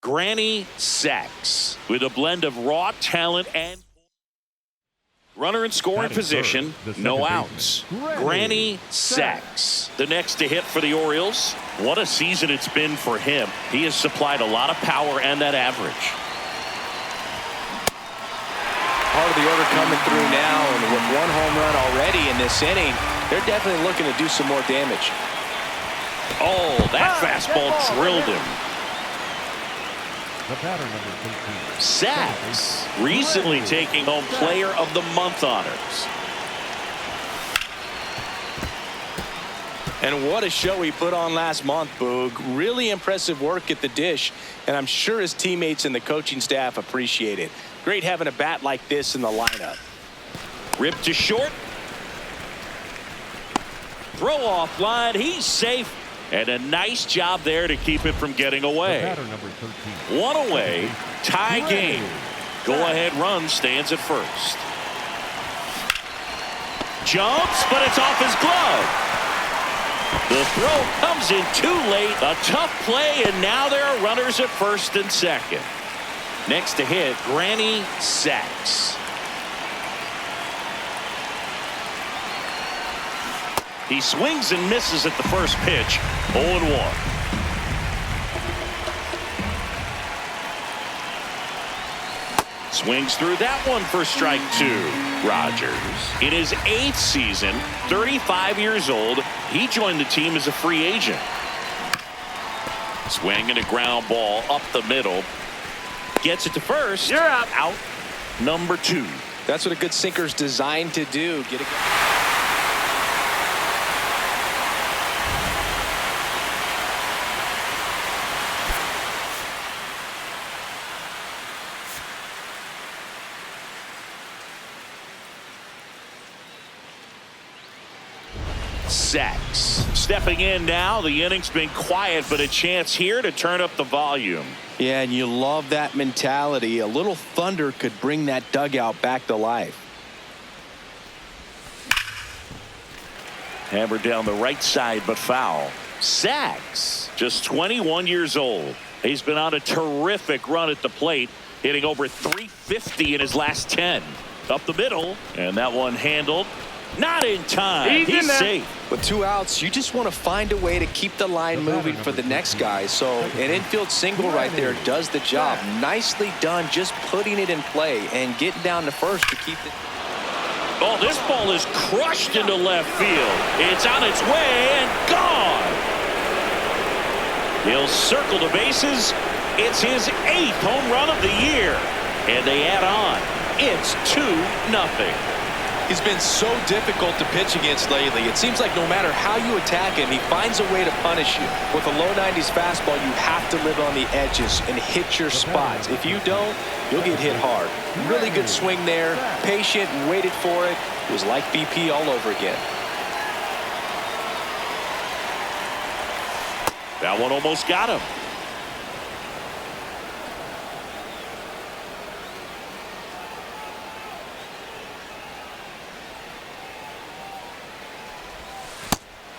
Granny Sacks with a blend of raw talent and runner in scoring position, no outs. Granny Sacks, the next to hit for the Orioles. What a season it's been for him. He has supplied a lot of power and that average. Part of the order coming through now, and with one home run already in this inning, they're definitely looking to do some more damage. Oh, that fastball drilled him. The batter, number 13. Sacks recently taking home Player of the Month honors. And what a show he put on last month, Boog. Really impressive work at the dish, and I'm sure his teammates and the coaching staff appreciate it. Great having a bat like this in the lineup. Ripped to short. Throw off line. He's safe. And a nice job there to keep it from getting away. The batter, number 13. One away. Tie game. Go-ahead run stands at first. Jumps, but it's off his glove. The throw comes in too late. A tough play, and now there are runners at first and second. Next to hit, Granny Sacks. He swings and misses at the first pitch. 0-1. Swings through that one for strike two. Rogers, in his 8th season, 35 years old, he joined the team as a free agent. Swinging a ground ball up the middle. Gets it to first. You're out. Out number 2. That's what a good sinker's designed to do. Get it. Sacks stepping in now. The inning's been quiet, but a chance here to turn up the volume. Yeah, and you love that mentality. A little thunder could bring that dugout back to life. Hammered down the right side, but foul. Sacks, just 21 years old. He's been on a terrific run at the plate, hitting over 350 in his last 10. Up the middle, and that one handled. Not in time. He's safe. With 2 outs, you just want to find a way to keep the line moving for the next guy. So an infield single right there does the job. Nicely done, just putting it in play and getting down to first to keep it. Oh, this ball is crushed into left field. It's on its way and gone. He'll circle the bases. It's his 8th home run of the year. And they add on. It's 2-0. He's been so difficult to pitch against lately. It seems like no matter how you attack him, he finds a way to punish you. With a low 90s fastball, you have to live on the edges and hit your spots. If you don't, you'll get hit hard. Really good swing there. Patient and waited for it. It was like BP all over again. That one almost got him.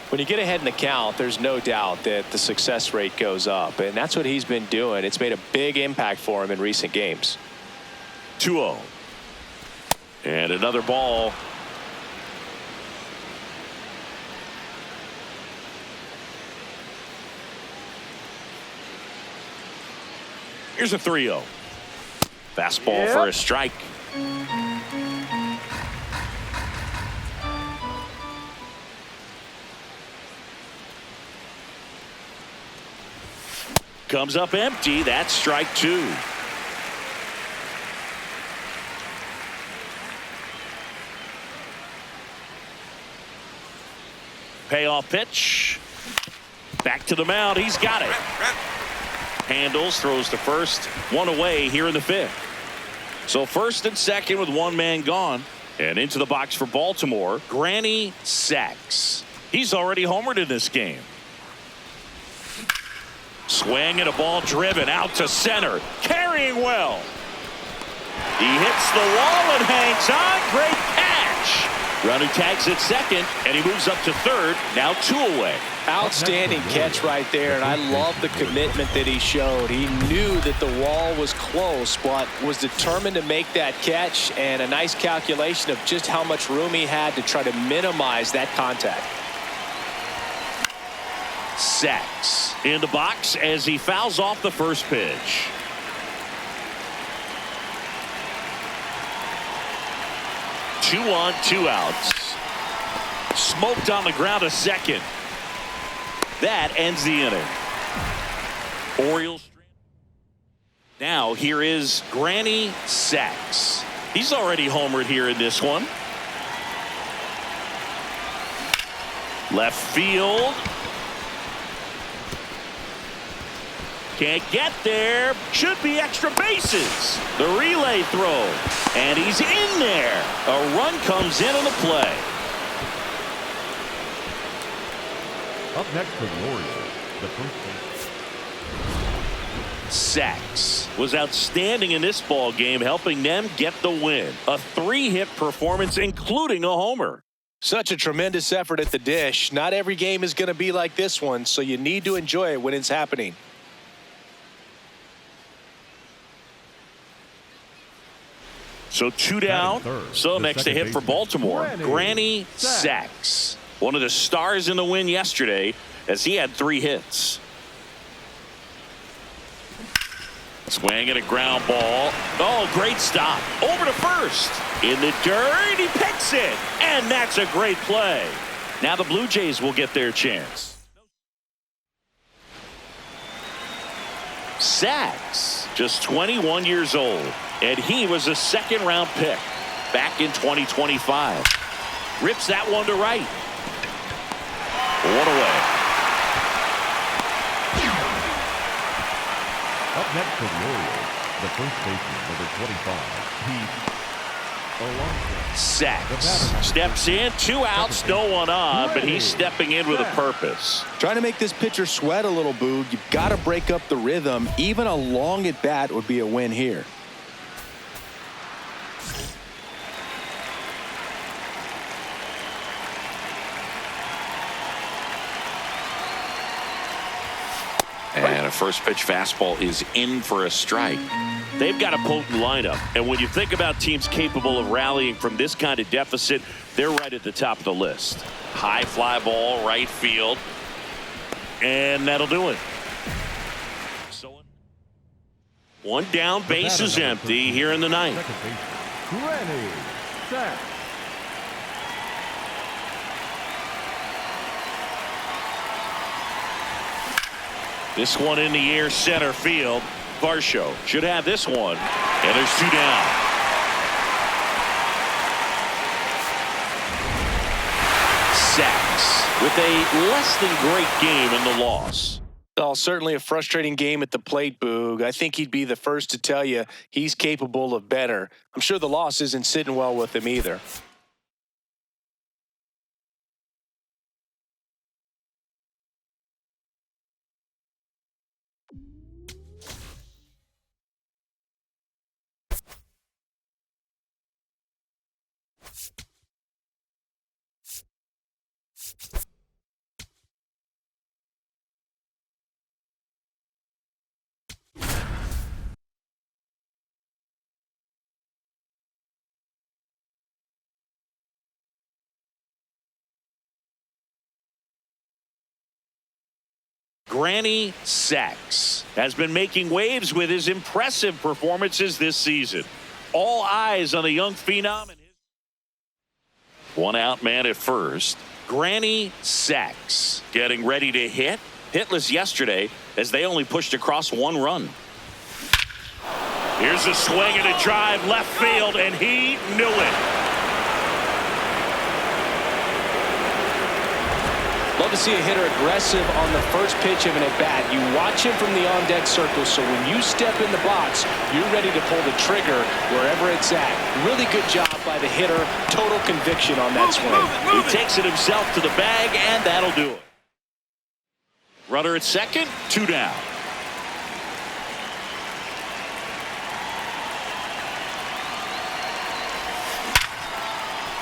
When you get ahead in the count, there's no doubt that the success rate goes up, and that's what he's been doing. It's made a big impact for him in recent games. 2-0. And another ball. Here's a 3-0. Fastball for a strike. Comes up empty. That's strike 2. Payoff pitch. Back to the mound. He's got it. Handles, throws to first. One away here in the 5th. So first and second with one man gone. And into the box for Baltimore, Granny Sacks. He's already homered in this game. Swing and a ball driven out to center. Carrying well. He hits the wall and hangs on. Great catch. Runner tags at second, and he moves up to third. Now 2 away. Outstanding catch right there, and I love the commitment that he showed. He knew that the wall was close, but was determined to make that catch, and a nice calculation of just how much room he had to try to minimize that contact. Sacks in the box as he fouls off the first pitch. Two on, two outs. Smoked on the ground a second. That ends the inning. Orioles. Now here is Granny Sacks. He's already homered here in this one. Left field. Can't get there. Should be extra bases. The relay throw. And he's in there. A run comes in on the play. Up next for the Orioles, the first base. Sacks was outstanding in this ball game, helping them get the win. A 3-hit performance, including a homer. Such a tremendous effort at the dish. Not every game is going to be like this one, so you need to enjoy it when it's happening. So 2 down. So next to hit for Baltimore, Granny Sacks. One of the stars in the win yesterday as he had 3 hits. Swing and a ground ball. Oh, great stop. Over to first. In the dirt, he picks it. And that's a great play. Now the Blue Jays will get their chance. Sacks, just 21 years old. And he was a second-round pick back in 2025. Rips that one to right. 1 away. Up next for the Orioles, the first baseman, number 25, Pete Alonso. Sacks steps in, 2 outs, no one on, but he's stepping in with a purpose. Trying to make this pitcher sweat a little, Boog. You've got to break up the rhythm. Even a long at bat would be a win here. And a first pitch fastball is in for a strike. They've got a potent lineup. And when you think about teams capable of rallying from this kind of deficit, they're right at the top of the list. High fly ball, right field. And that'll do it. So 1 down, base is empty here in the ninth. Second baseman, Granny Sacks. This one in the air, center field. Varsho should have this one. And there's 2 down. Sacks with a less than great game in the loss. Oh, certainly a frustrating game at the plate, Boog. I think he'd be the first to tell you he's capable of better. I'm sure the loss isn't sitting well with him either. Granny Sacks has been making waves with his impressive performances this season. All eyes on the young phenom. 1 out, man at first. Granny Sacks getting ready to hit. Hitless yesterday as they only pushed across 1 run. Here's a swing and a drive left field, and he knew it. Love to see a hitter aggressive on the first pitch of an at-bat. You watch him from the on-deck circle, so when you step in the box, you're ready to pull the trigger wherever it's at. Really good job by the hitter. Total conviction on that swing. He takes it himself to the bag, and that'll do it. Runner at second, 2 down.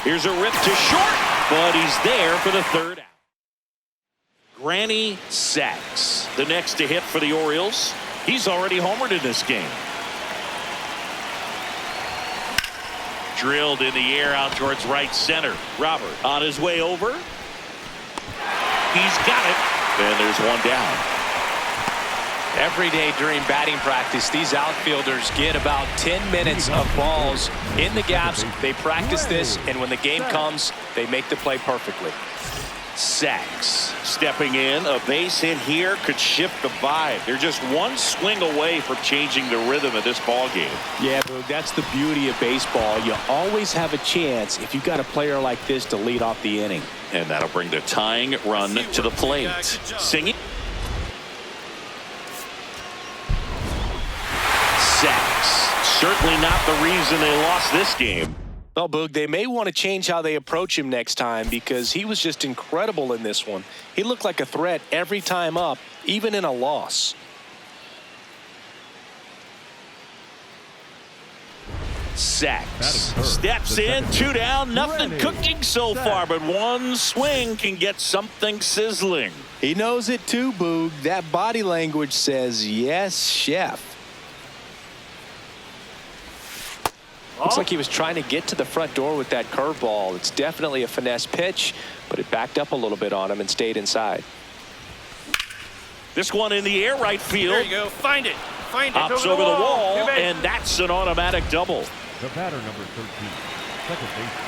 Here's a rip to short, but he's there for the 3rd out. Granny Sachs, the next to hit for the Orioles. He's already homered in this game. Drilled in the air out towards right center. Robert on his way over. He's got it. And there's one down. Every day during batting practice, these outfielders get about 10 minutes of balls in the gaps. They practice this, and when the game comes, they make the play perfectly. Sachs stepping in. A base hit here could shift the vibe. They're just one swing away from changing the rhythm of this ball game. Yeah, Boog, that's the beauty of baseball. You always have a chance if you've got a player like this to lead off the inning. And that'll bring the tying run to the plate. Singing. Sachs, certainly not the reason they lost this game. Well, Boog, they may want to change how they approach him next time because he was just incredible in this one. He looked like a threat every time up, even in a loss. Sachs steps in, 2 down, nothing cooking so far, but one swing can get something sizzling. He knows it too, Boog. That body language says, yes, chef. Looks like he was trying to get to the front door with that curveball. It's definitely a finesse pitch, but it backed up a little bit on him and stayed inside. This one in the air, right field. There you go. Find it. Find it. Hops over the wall, and that's an automatic double. The batter number 13, second baseman,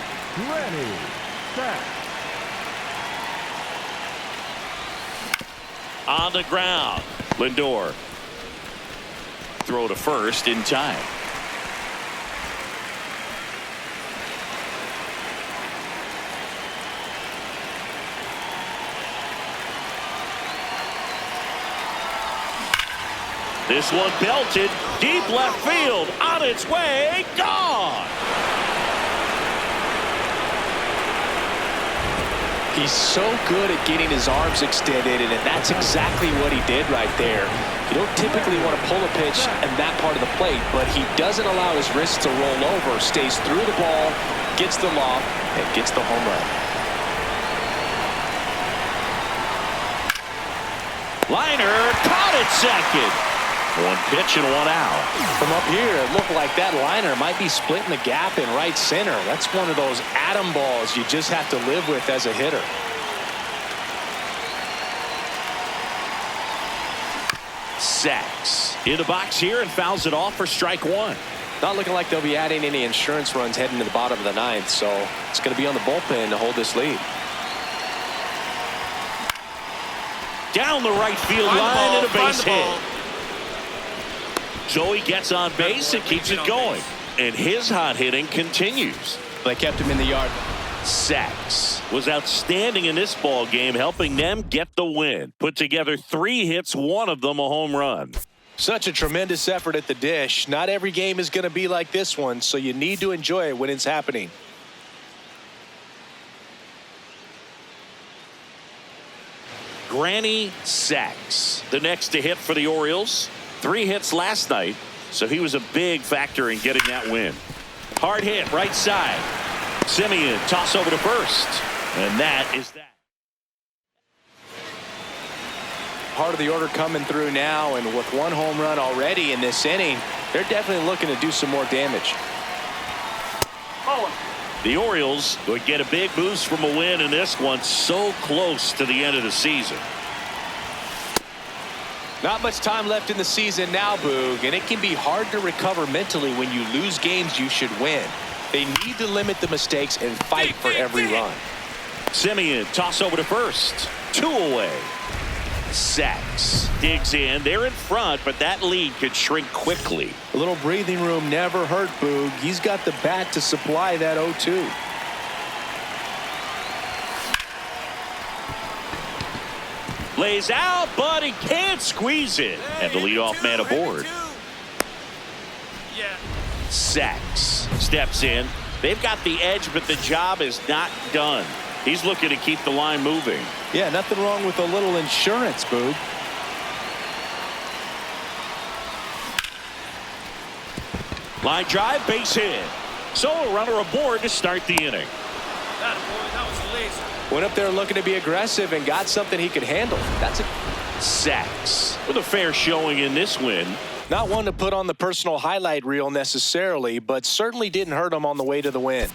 Granny Sachs. On the ground, Lindor. Throw to first in time. This one belted deep left field, on its way, gone. He's so good at getting his arms extended, and that's exactly what he did right there. You don't typically want to pull a pitch in that part of the plate, but he doesn't allow his wrists to roll over, stays through the ball, gets the loft, and gets the home run. Liner caught it second. One pitch and one out. From up here, it looked like that liner might be splitting the gap in right center. That's one of those atom balls you just have to live with as a hitter. Sachs in the box here and fouls it off for strike one. Not looking like they'll be adding any insurance runs heading to the bottom of the ninth, so it's going to be on the bullpen to hold this lead. Down the right field line and a base hit. Joey gets on base and keeps it going. And his hot hitting continues. They kept him in the yard. Sachs was outstanding in this ball game, helping them get the win. Put together 3 hits, one of them a home run. Such a tremendous effort at the dish. Not every game is going to be like this one, so you need to enjoy it when it's happening. Granny Sachs, the next to hit for the Orioles. 3 hits last night, so he was a big factor in getting that win. Hard hit, right side. Simeon, toss over to first. And that is that. Part of the order coming through now, and with 1 home run already in this inning, they're definitely looking to do some more damage. The Orioles would get a big boost from a win in this one, so close to the end of the season. Not much time left in the season now, Boog, and it can be hard to recover mentally when you lose games you should win. They need to limit the mistakes and fight for every run. Simeon, toss over to first. 2 away. Sachs digs in. They're in front, but that lead could shrink quickly. A little breathing room never hurt, Boog. He's got the bat to supply that 0-2. Lays out, but he can't squeeze it. And the leadoff man aboard. Sachs steps in. They've got the edge, but the job is not done. He's looking to keep the line moving. Yeah, nothing wrong with a little insurance, Boog. Line drive, base hit. So a runner aboard to start the inning. Went up there looking to be aggressive and got something he could handle. That's a Sacks with a fair showing in this win. not one to put on the personal highlight reel necessarily, but certainly didn't hurt him on the way to the win.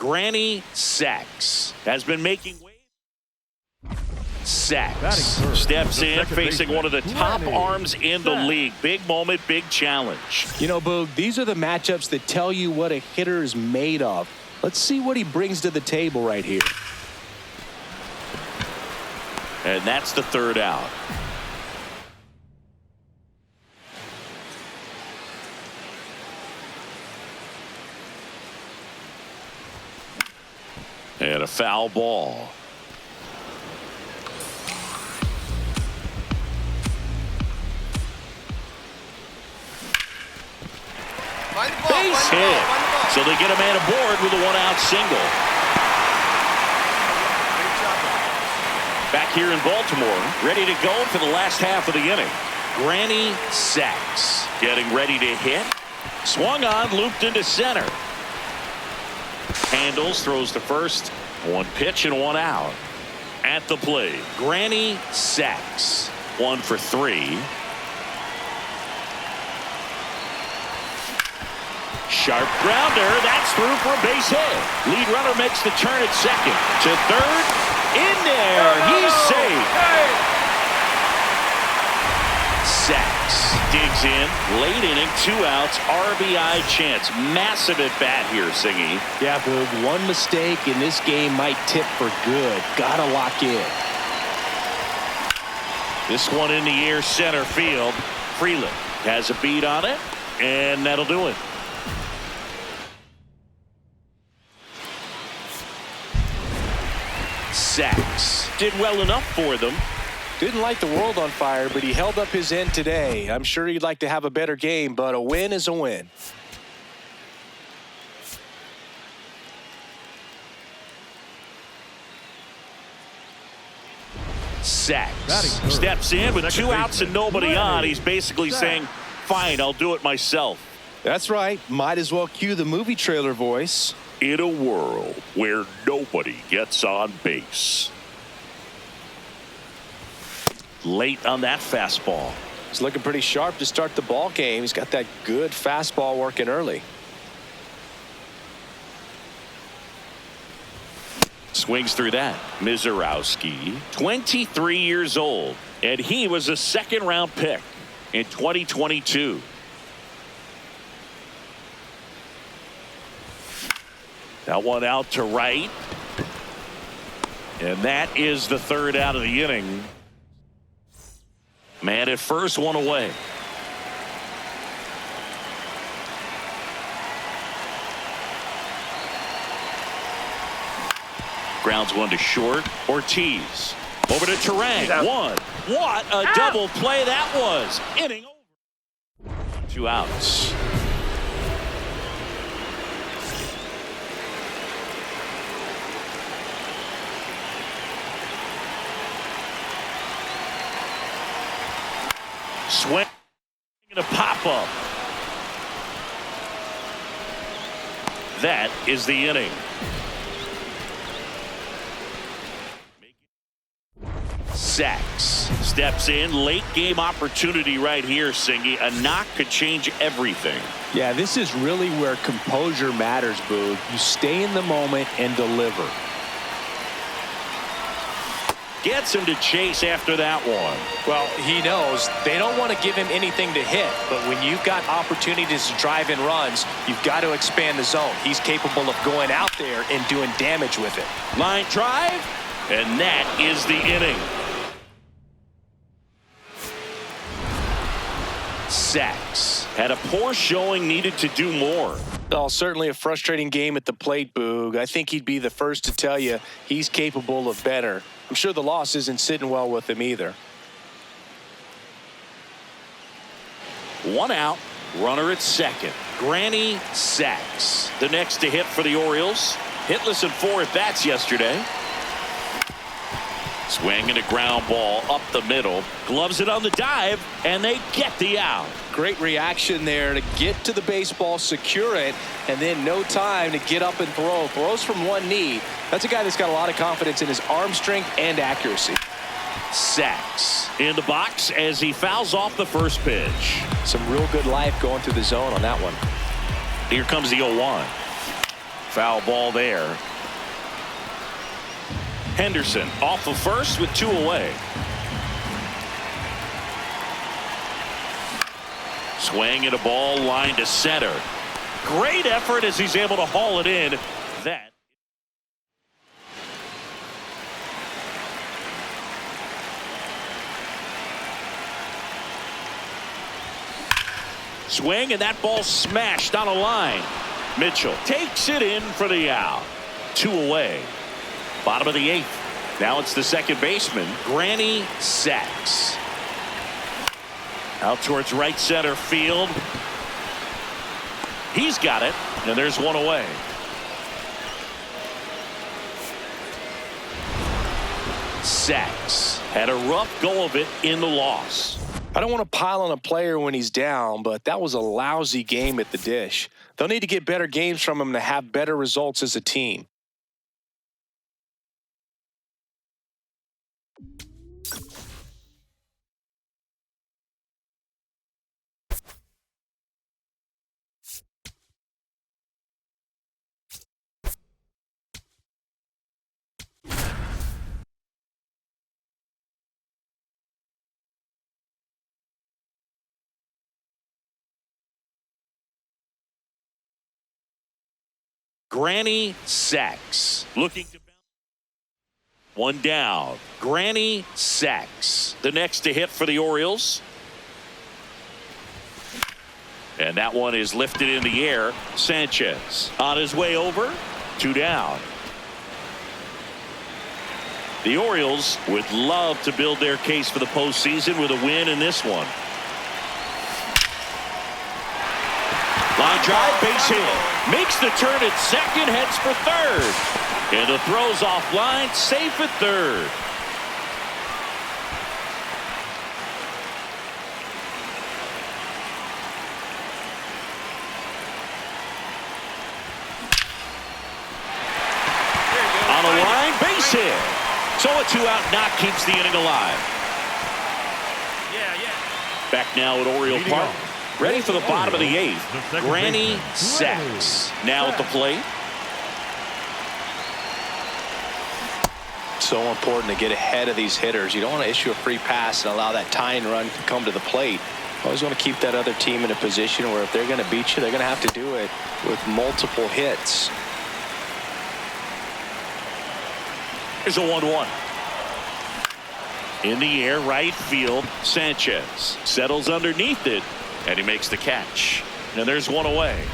Granny Sacks has been making waves. Sacks steps in, facing one of the top arms in the league. Big moment, big challenge. You know, Boog, these are the matchups that tell you what a hitter is made of. Let's see what he brings to the table right here. And that's the third out. And a foul ball. Base hit. So they get a man aboard with a one-out single. Back here in Baltimore, ready to go for the last half of the inning. Granny Sacks getting ready to hit. Swung on, looped into center. Handles, throws to first. One pitch and one out. At the plate, Granny Sacks. 1 for 3. Sharp grounder. That's through for a base hit. Lead runner makes the turn at second. To third. In there. He's safe. Sacks digs in. Late inning. 2 outs. RBI chance. Massive at bat here, Singy. Yeah, Boog, one mistake in this game might tip for good. Gotta lock in. This one in the air, center field. Freeland has a beat on it, and that'll do it. Sacks did well enough for them. Didn't light the world on fire, but he held up his end today. I'm sure he'd like to have a better game, but a win is a win. Sacks steps in with 2 outs and nobody on. He's basically saying, fine, I'll do it myself. That's right. Might as well cue the movie trailer voice. In a world where nobody gets on base. Late on that fastball. He's looking pretty sharp to start the ball game. He's got that good fastball working early. Swings through that. Mizorowski, 23 years old, and he was a second-round pick in 2022. That one out to right. And that is the third out of the inning. Man at first, one away. Grounds one to short. Ortiz over to Terang. One. What a double play that was. Inning over. 2 outs. Swing and a pop-up. That is the inning. Sacks steps in. Late game opportunity right here, Singy. A knock could change everything. Yeah, this is really where composure matters, Boog. You stay in the moment and deliver. Gets him to chase after that one. Well, he knows they don't want to give him anything to hit, but when you've got opportunities to drive in runs, you've got to expand the zone. He's capable of going out there and doing damage with it. Line drive, and that is the inning. Sacks. Had a poor showing, needed to do more. Oh, certainly a frustrating game at the plate, Boog. I think he'd be the first to tell you he's capable of better. I'm sure the loss isn't sitting well with him either. One out, runner at second. Granny Sacks. The next to hit for the Orioles. Hitless in 4 at-bats yesterday. Swing and a ground ball up the middle. Gloves it on the dive, and they get the out. Great reaction there to get to the baseball, secure it, and then no time to get up and throw. Throws from one knee. That's a guy that's got a lot of confidence in his arm strength and accuracy. Sacks in the box as he fouls off the first pitch. Some real good life going through the zone on that one. Here comes the 0-1. Foul ball there. Henderson off of first with 2 away. Swing and a ball line to center. Great effort as he's able to haul it in. That. Swing and that ball smashed on a line. Mitchell takes it in for the out. 2 away. Bottom of the 8th. Now it's the second baseman, Granny Sacks. Out towards right center field. He's got it, and there's 1 away. Sacks had a rough go of it in the loss. I don't want to pile on a player when he's down, but that was a lousy game at the dish. They'll need to get better games from him to have better results as a team. Granny Sacks looking to bounce. 1 down. Granny Sacks. The next to hit for the Orioles. And that one is lifted in the air. Sanchez on his way over. 2 down. The Orioles would love to build their case for the postseason with a win in this one. Line drive, base hit. Makes the turn at second, heads for third. And the throw's offline, safe at third. On a line, base hit. So a 2-out knock keeps the inning alive. Back now at Oriole Park. Ready for the bottom of the 8th. Granny Sacks now at the plate. So important to get ahead of these hitters. You don't want to issue a free pass and allow that tying run to come to the plate. Always want to keep that other team in a position where if they're going to beat you, they're going to have to do it with multiple hits. Here's a 1-1. In the air, right field. Sanchez settles underneath it. And he makes the catch. And there's 1 away.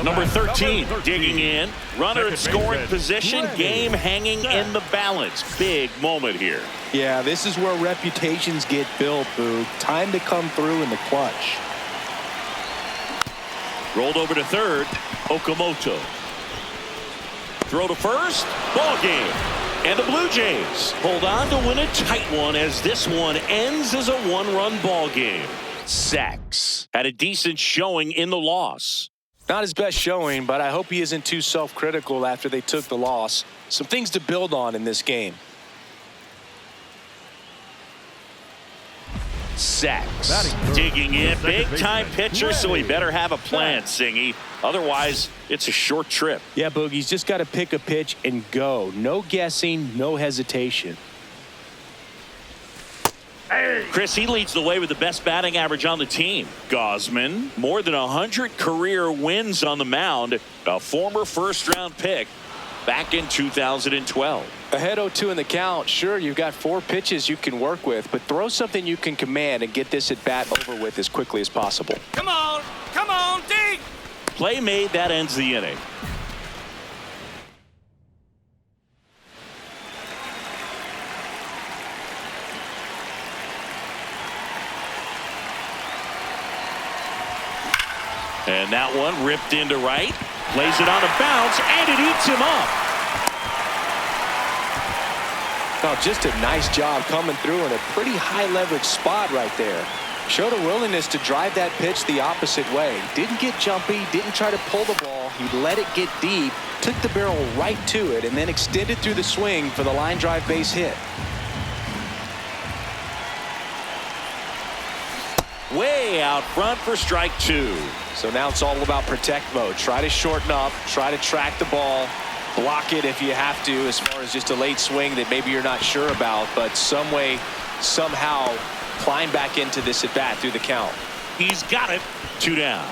Number 13 digging in. Runner at scoring position. Game hanging in the balance. Big moment here. Yeah, this is where reputations get built, Boog. Time to come through in the clutch. Rolled over to third. Okamoto. Throw to first. Ball game. And the Blue Jays hold on to win a tight one as this one ends as a 1-run ball game. Sacks had a decent showing in the loss. Not his best showing, but I hope he isn't too self-critical after they took the loss. Some things to build on in this game. Sacks. Digging in. Big-time pitcher, so he better have a plan, Singy. Otherwise, it's a short trip. Yeah, Boogie's just got to pick a pitch and go. No guessing, no hesitation. Chris, he leads the way with the best batting average on the team. Gosman, more than 100 career wins on the mound. A former first-round pick back in 2012. Ahead 0-2 in the count. Sure, you've got 4 pitches you can work with, but throw something you can command and get this at bat over with as quickly as possible. Come on, dig. Play made, that ends the inning. And that one ripped into right. Plays it on a bounce, and it eats him up. Oh, just a nice job coming through in a pretty high leverage spot right there. Showed a willingness to drive that pitch the opposite way. Didn't get jumpy, didn't try to pull the ball. He let it get deep, took the barrel right to it, and then extended through the swing for the line drive base hit. Way out front for strike 2. So now it's all about protect mode. Try to shorten up, try to track the ball, block it if you have to, as far as just a late swing that maybe you're not sure about, but some way, somehow climb back into this at bat through the count. He's got it. 2 down.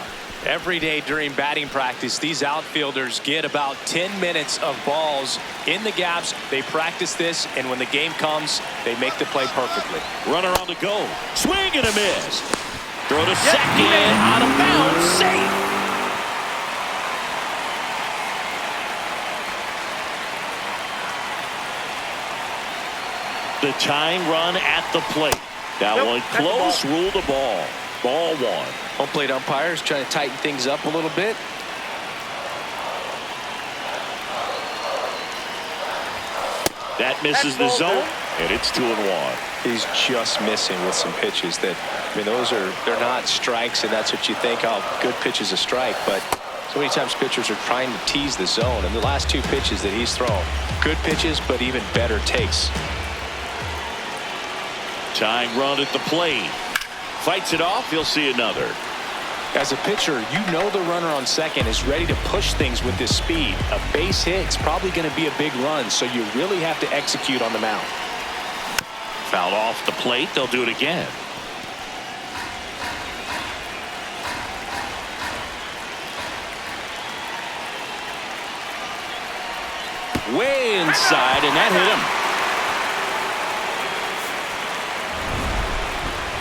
Every day during batting practice, these outfielders get about 10 minutes of balls in the gaps. They practice this, and when the game comes, they make the play perfectly. Runner on the go. Swing and a miss. Throw to second. Out of bounds. Safe. The tying run at the plate. That one close. Ruled the ball. Ball 1. Home plate umpires trying to tighten things up a little bit. That misses the zone, and it's 2-1. He's just missing with some pitches that, I mean, they're not strikes, and that's what you think, oh, good pitch is a strike, but so many times pitchers are trying to tease the zone, and the last 2 pitches that he's thrown, good pitches, but even better takes. Tying run at the plate. Fights it off. He'll see another. As a pitcher, you know the runner on second is ready to push things with this speed. A base hit's probably going to be a big run, so you really have to execute on the mound. Fouled off the plate. They'll do it again. Way inside, and that hit him.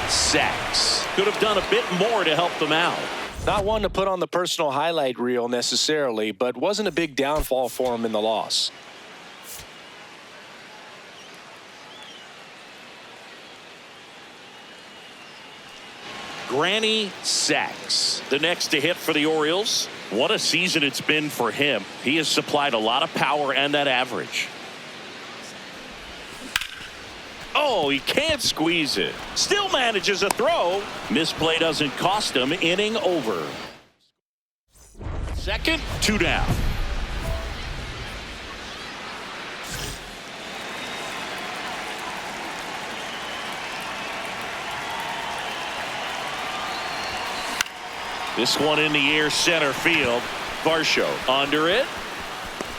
Sacks. Could have done a bit more to help them out. Not one to put on the personal highlight reel necessarily, but wasn't a big downfall for him in the loss. Granny Sacks, the next to hit for the Orioles. What a season it's been for him. He has supplied a lot of power and that average. Oh, he can't squeeze it. Still manages a throw. Misplay doesn't cost him. Inning over. Second, 2 down. This one in the air, center field. Varsho under it,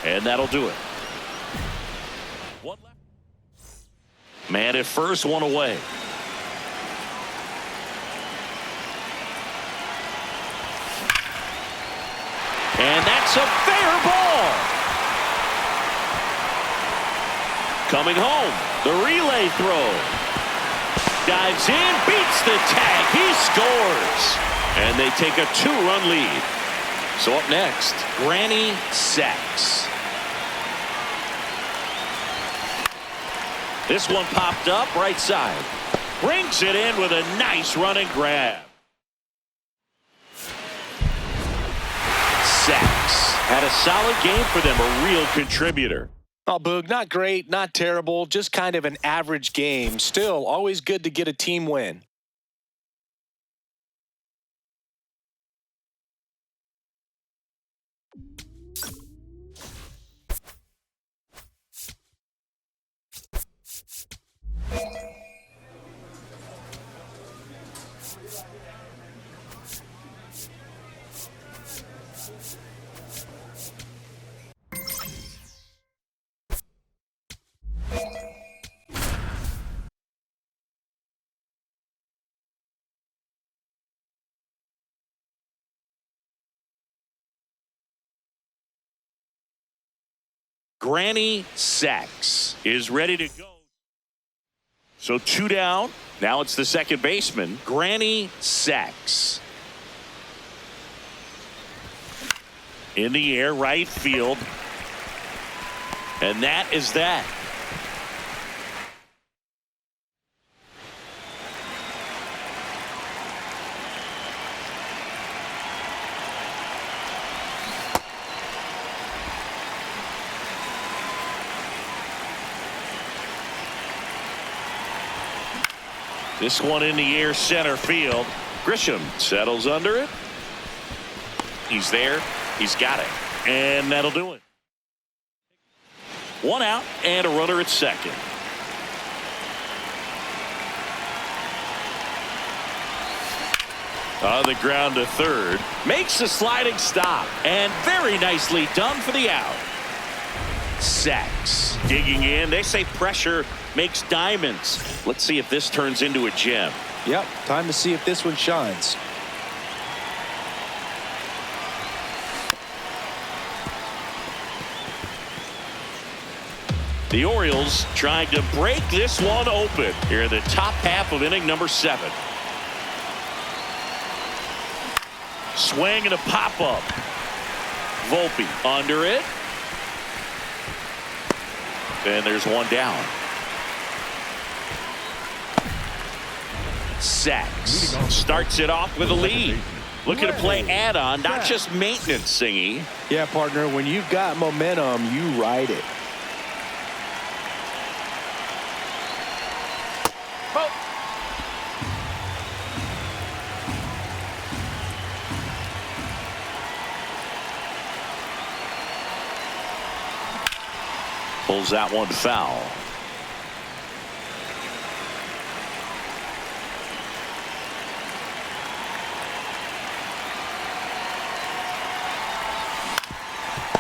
and that'll do it. One left. Man at first, 1 away. And that's a fair ball. Coming home, the relay throw. Dives in, beats the tag. He scores. And they take a 2-run lead. So up next, Granny Sacks. This one popped up right side. Brings it in with a nice running grab. Sacks had a solid game for them, a real contributor. Oh, Boog, not great, not terrible, just kind of an average game. Still, always good to get a team win. Granny Sachs is ready to go. So 2 down. Now it's the second baseman, Granny Sachs. In the air, right field. And that is that. This one in the air, center field. Grisham settles under it. He's there. He's got it. And that'll do it. 1 out and a runner at second. On the ground to third. Makes a sliding stop. And very nicely done for the out. Sachs digging in. They say pressure makes diamonds. Let's see if this turns into a gem. Yep, time to see if this one shines. The Orioles trying to break this one open here in the top half of inning number 7. Swing and a pop-up. Volpe under it. And there's one down. Sachs starts it off with a lead. Looking to play add-on, not just maintenance, Singy. Yeah, partner, when you've got momentum, you ride it. Pulls that one foul.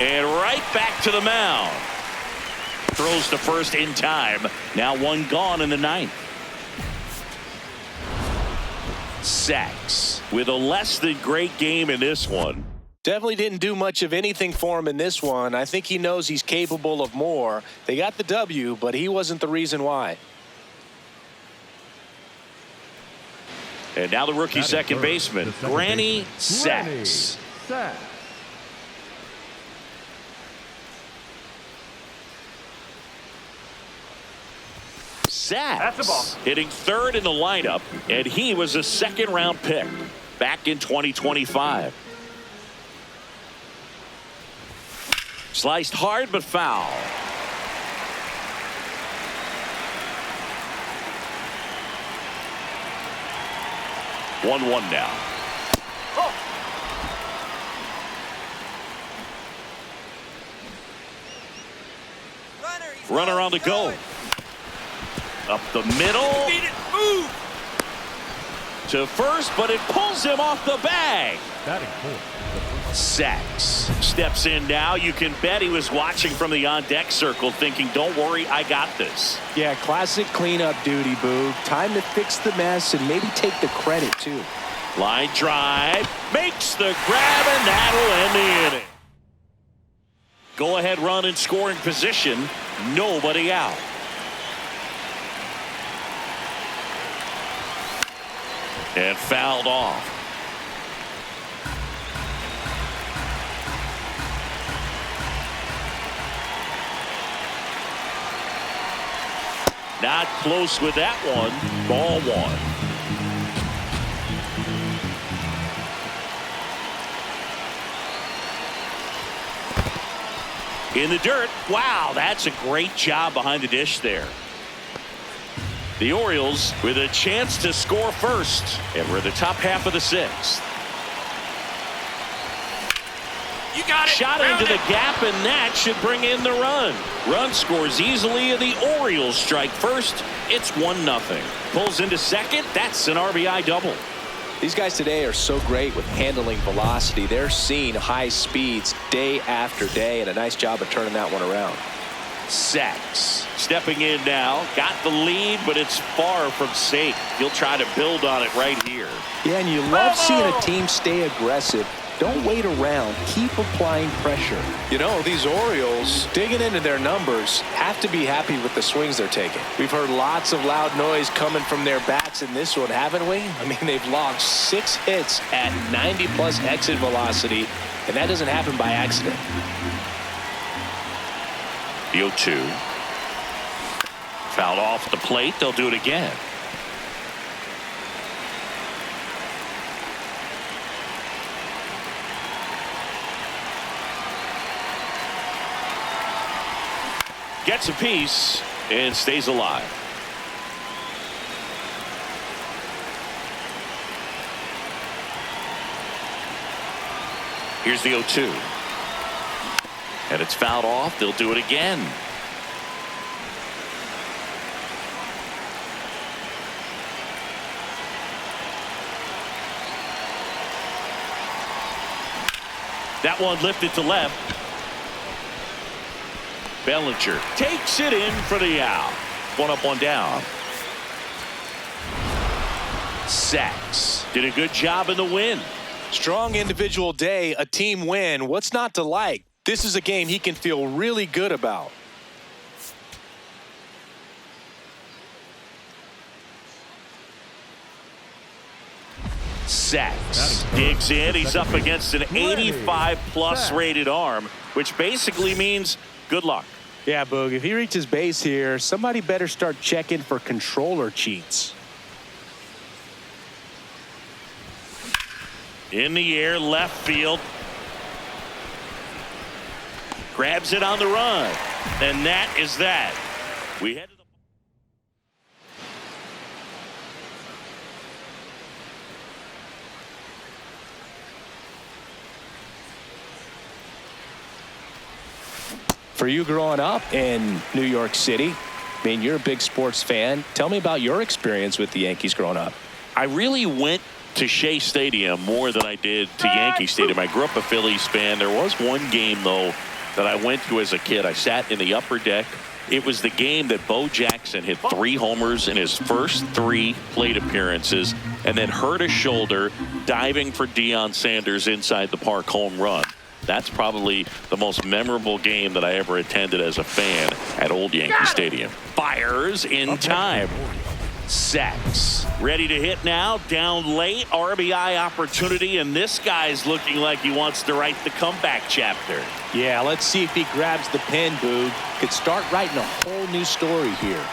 And right back to the mound. Throws to first in time. Now one gone in the 9th. Sachs with a less than great game in this one. Definitely didn't do much of anything for him in this one. I think he knows he's capable of more. They got the W, but he wasn't the reason why. And now the rookie second baseman, Granny Sachs. Sachs hitting third in the lineup, and he was a second-round pick back in 2025. Sliced hard but foul. One now. Runner on the go. Up the middle. Move. To first, but it pulls him off the bag. Batting fourth. Sachs steps in now. You can bet he was watching from the on-deck circle thinking, don't worry, I got this. Yeah, classic cleanup duty, Boog. Time to fix the mess and maybe take the credit, too. Line drive. Makes the grab, and that'll end the inning. Go-ahead run in scoring position. Nobody out. And fouled off. Not close with that one. Ball 1. In the dirt. Wow, that's a great job behind the dish there. The Orioles with a chance to score first, and we're in the top half of the 6th. You got it. Shot into the gap, and that should bring in the run. Run scores easily, and the Orioles strike first. It's 1-0. Pulls into second. That's an RBI double. These guys today are so great with handling velocity. They're seeing high speeds day after day, and a nice job of turning that one around. Sachs stepping in now. Got the lead, but it's far from safe. He'll try to build on it right here. Yeah, and you love seeing a team stay aggressive. Don't wait around. Keep applying pressure. You know, these Orioles, digging into their numbers, have to be happy with the swings they're taking. We've heard lots of loud noise coming from their bats in this one, haven't we? I mean, they've logged 6 hits at 90-plus exit velocity, and that doesn't happen by accident. The 0-2. Fouled off the plate. They'll do it again. Gets a piece and stays alive. Here's the 0-2. And it's fouled off. They'll do it again. That one lifted to left. Bellinger takes it in for the out. 1 up, 1 down. Sacks did a good job in the win. Strong individual day, a team win. What's not to like? This is a game he can feel really good about. Sacks digs in. He's up against an 85-plus rated arm, which basically means good luck. Yeah, Boog, if he reaches base here, somebody better start checking for controller cheats. In the air, left field. Grabs it on the run. And that is that. We head to the... For you growing up in New York City, I mean, you're a big sports fan. Tell me about your experience with the Yankees growing up. I really went to Shea Stadium more than I did to Yankee Stadium. I grew up a Phillies fan. There was one game, though, that I went to as a kid. I sat in the upper deck. It was the game that Bo Jackson hit 3 homers in his first 3 plate appearances and then hurt his shoulder diving for Deion Sanders inside the park home run. That's probably the most memorable game that I ever attended as a fan at Old Yankee Stadium. Fires in time. Sacks. Ready to hit now. Down late. RBI opportunity. And this guy's looking like he wants to write the comeback chapter. Yeah, let's see if he grabs the pen, Boog. Could start writing a whole new story here.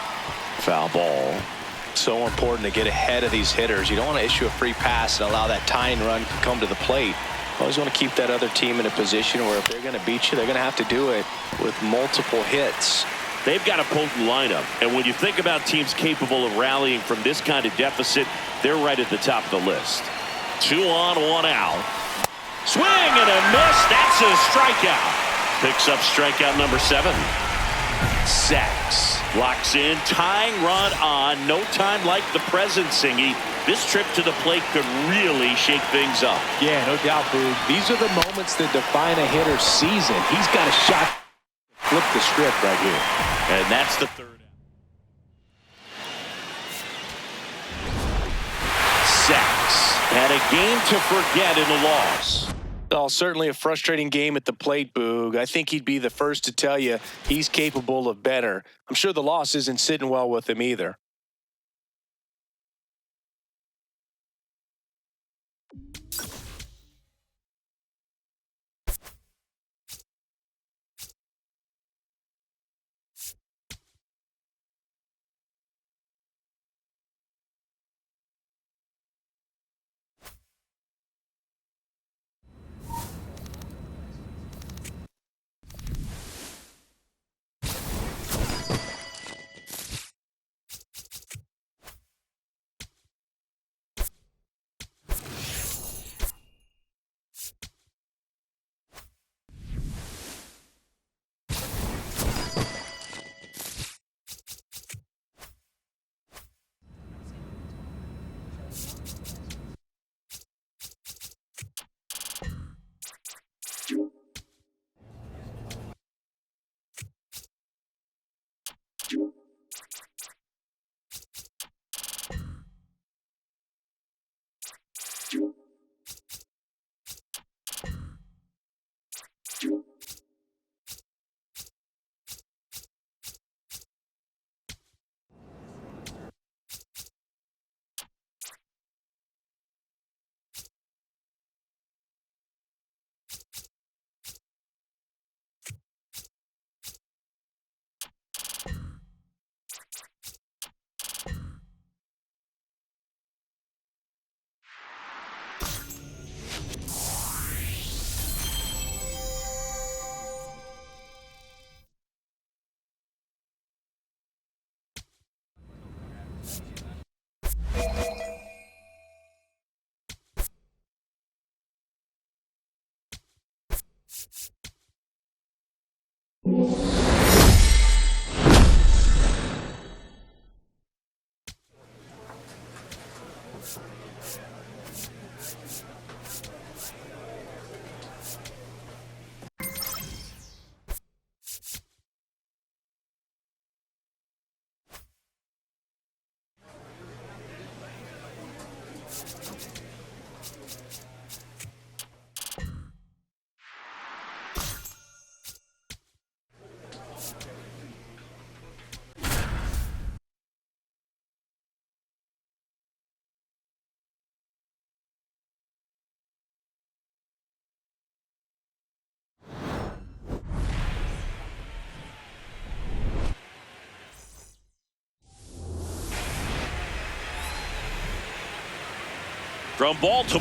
Foul ball. So important to get ahead of these hitters. You don't want to issue a free pass and allow that tying run to come to the plate. Always want to keep that other team in a position where if they're going to beat you, they're going to have to do it with multiple hits. They've got a potent lineup, and when you think about teams capable of rallying from this kind of deficit, they're right at the top of the list. 2 on, 1 out. Swing and a miss. That's a strikeout. Picks up strikeout number 7. Sacks. Locks in. Tying run on. No time like the present, Singy. This trip to the plate could really shake things up. Yeah, no doubt, Boog. These are the moments that define a hitter's season. He's got a shot to flip the script right here. And that's the 3rd out. Sacks. And a game to forget in the loss. Well, certainly a frustrating game at the plate, Boog. I think he'd be the first to tell you he's capable of better. I'm sure the loss isn't sitting well with him either. From Baltimore.